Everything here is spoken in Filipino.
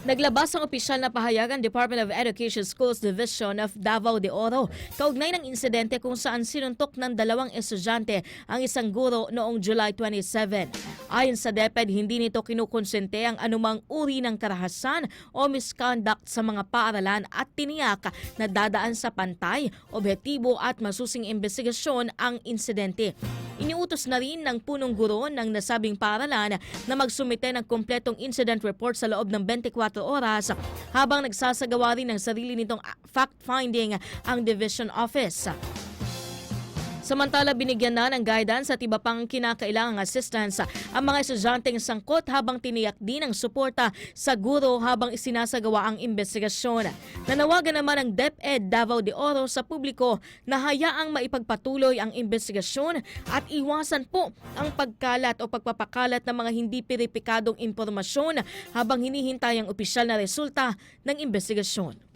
Naglabas ang opisyal na pahayagan Department of Education Schools Division of Davao de Oro kaugnay ng insidente kung saan sinuntok ng dalawang estudyante ang isang guro noong July 27. Ayon sa DepEd, hindi nito kinukonsente ang anumang uri ng karahasan o misconduct sa mga paaralan at tiniyak na dadaan sa pantay, objektibo at masusing investigasyon ang insidente. Iniutos na rin ng punong guro ng nasabing paaralan na magsumite ng kumpletong incident report sa loob ng 24 oras habang nagsasagawa rin ng sarili nitong fact-finding ang Division Office. Samantala, binigyan na ng guidance at iba pang kinakailangang assistance ang mga estudyanteng sangkot habang tiniyak din ang suporta sa guro habang isinasagawa ang investigasyon. Nanawagan naman ang DepEd Davao de Oro sa publiko na hayaang maipagpatuloy ang investigasyon at iwasan po ang pagkalat o pagpapakalat ng mga hindi peripikadong impormasyon habang hinihintay ang opisyal na resulta ng investigasyon.